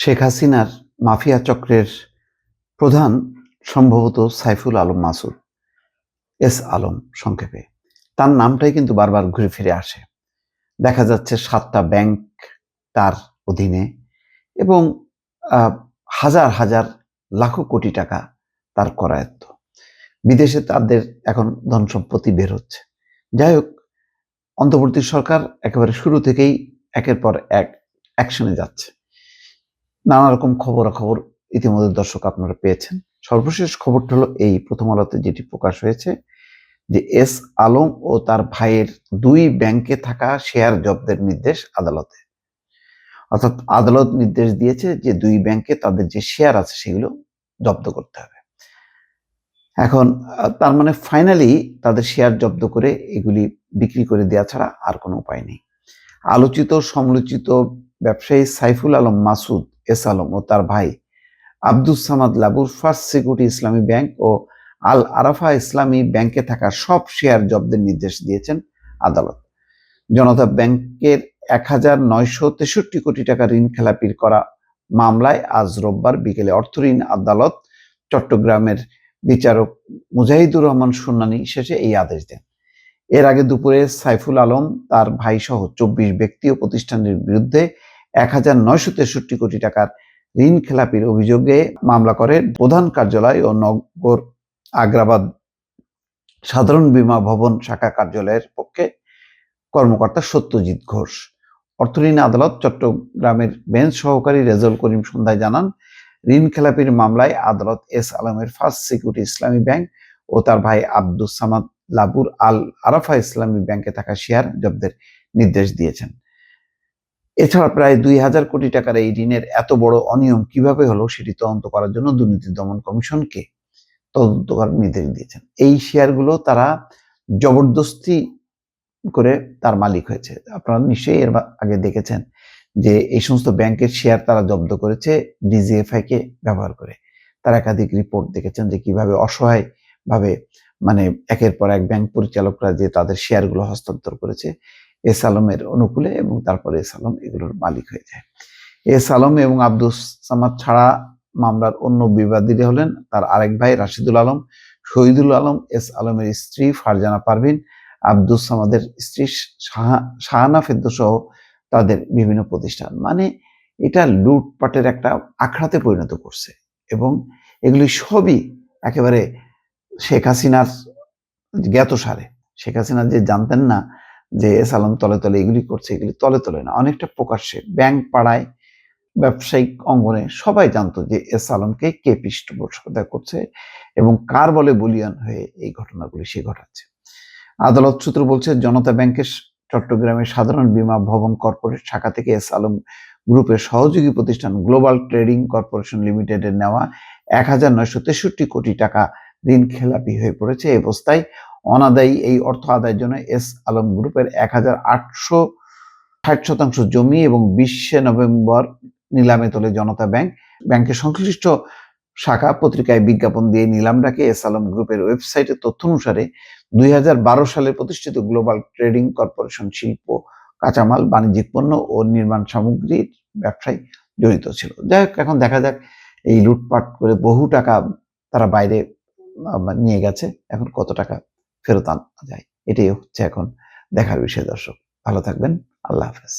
শেখ হাসিনার মাফিয়া চক্রের প্রধান সম্ভবত সাইফুল আলম মাসুদ, এস আলম সংক্ষেপে। তার নামটাই কিন্তু বারবার ঘুরে ফিরে আসে। দেখা যাচ্ছে 7টা ব্যাংক তার অধীনে এবং হাজার হাজার লাখো কোটি টাকা তার করায়ত্ত। বিদেশে তাদের এখন ধন সম্পত্তি বের হচ্ছে। যাই হোক, অন্তর্বর্তী সরকার একেবারে শুরু থেকেই একের পর এক অ্যাকশনে যাচ্ছে। নানা রকম খবরাখবর ইতিমধ্যে দর্শক আপনারা পেয়েছেন। সর্বশেষ খবরটা হলো এই, প্রথম আলোতে যেটি প্রকাশ হয়েছে যে এস আলম ও তার ভাইয়ের 2 ব্যাংকে থাকা শেয়ার জব্দের নির্দেশ আদালতে। অর্থাৎ আদালত নির্দেশ দিয়েছে যে 2 ব্যাংকে তাদের যে শেয়ার আছে সেগুলো জব্দ করতে হবে। এখন তার মানে ফাইনালি তাদের শেয়ার জব্দ করে এগুলি বিক্রি করে দেওয়া ছাড়া আর কোনো উপায় নেই। আলোচিত সমালোচিত ব্যবসায়ী সাইফুল আলম মাসুদ, এস আলম ও তার ভাই আব্দুস সামাদ লাবুর ফার্স্ট সিকিউরিটি ইসলামী ব্যাংক ও আল আরাফা ইসলামী ব্যাংকে থাকা সব শেয়ার জব্দের নির্দেশ দিয়েছেন আদালত। জনতা ব্যাংকের 1963 কোটি টাকা ঋণ খেলাপির করা মামলায় আজ রোববার বিকেলে অর্থ ঋণ আদালত চট্টগ্রামের বিচারক মুজাহিদুর রহমান শুনানি শেষে এই আদেশ দেন। এর আগে দুপুরে সাইফুল আলম, তার ভাই সহ 24 ব্যক্তি ও প্রতিষ্ঠানের বিরুদ্ধে 1963 কোটি টাকার ঋণ খেলাপির অভিযোগে মামলা করে প্রধান কার্যালয় ও নগর আগ্রাবাদ সাধারণ বীমা ভবন শাখা কার্যালয়ের পক্ষে কর্মকর্তা সত্যজিৎ ঘোষ। অর্থ ঋণ আদালত চট্টগ্রামের বেঞ্চ সহকারী রেজাউল করিম সন্ধ্যায় জানান, ঋণ খেলাপির মামলায় আদালত এস আলমের ফার্স্ট সিকিউরিটি ইসলামী ব্যাংক ও তার ভাই আব্দুস সামাদ লাবুর আল আরাফা ইসলামী ব্যাংকে থাকা শেয়ার জব্দের নির্দেশ দিয়েছেন। এছাড়া প্রায় 2000 কোটি টাকার এই ঋণের এত বড় অনিয়ম কিভাবে হলো সেটি তদন্ত করার জন্য দুর্নীতি দমন কমিশনকে তদন্ত করার নির্দেশ দিয়েছেন। এই শেয়ারগুলো তারা জবরদস্তি করে তার মালিক হয়েছে। আপনারা নিশ্চয়ই এর আগে দেখেছেন যে এই সমস্ত ব্যাংকের শেয়ার তারা জব্দ করেছে ডিজিএফআই কে ব্যবহার করে। তার একাধিক রিপোর্ট দেখেছেন যে কিভাবে অসহায় ভাবে মানে একের পর এক ব্যাংক পরিচালকরা যে তাদের শেয়ারগুলো হস্তান্তর করেছে এস আলমের অনুকূলে, এবং তারপরে এস আলম এগুলোর মালিক হয়ে যায়। এস আলম এবং আব্দুস সামাদ ছাড়া মামলার অন্য বিবাদীরা হলেন তার আরেক ভাই রাশিদুল আলম, শহীদুল আলম, এস আলমের স্ত্রী ফারজানা পারভিন, আব্দুস সামাদের স্ত্রী শাহানা ফেরদৌস সহ তাদের বিভিন্ন প্রতিষ্ঠান। মানে এটা লুটপাটের একটা আখড়াতে পরিণত করছে, এবং এগুলি সবই একেবারে শেখ হাসিনার জ্ঞাতসারে। শেখ হাসিনা যে জানতেন না যে এস আলম তলে তলে এগুলি করছে, এগুলি তলে তলে না, অনেকটা প্রকাশ্যে ব্যাংক পাড়ায় ব্যবসায়িক অঙ্গনে সবাই জানতো যে এস আলমকে কে পৃষ্ঠপোষকতা করছে এবং কার বলে বলিয়ান হয়ে এই ঘটনাগুলি সে ঘটাচ্ছে। আদালত সূত্র বলছে, জনতা ব্যাংকের চট্টগ্রামের সাধারণ বীমা ভবন কর্পোরেট শাখা থেকে এস আলম গ্রুপের সহযোগী প্রতিষ্ঠান গ্লোবাল ট্রেডিং কর্পোরেশন লিমিটেডের নেওয়া 1963 কোটি টাকা ঋণ খেলাপি হয়ে পড়েছে। এই অবস্থায় অনাদায়ী এই অর্থ আদায়ের জন্য এস আলম গ্রুপের 1860% জমি এবং 20 নভেম্বর নিলামে তোলে জনতা ব্যাংক। ব্যাংকের সংশ্লিষ্ট শাখা পত্রিকায় বিজ্ঞাপন দিয়ে নিলাম ডাকে। এস আলম গ্রুপের ওয়েবসাইটের তথ্য অনুসারে 2012 সালে প্রতিষ্ঠিত গ্লোবাল ট্রেডিং কর্পোরেশন শিল্প, কাঁচামাল, বাণিজ্যিক পণ্য ও নির্মাণ সামগ্রীর ব্যবসায় জড়িত ছিল। যাই হোক, এখন দেখা যাক এই লুটপাট করে বহু টাকা তারা বাইরে নিয়ে গেছে, এখন কত টাকা ফেরত আনা যায়, এটাই হচ্ছে এখন দেখার বিষয়। দর্শক ভালো থাকবেন, আল্লাহ হাফেজ।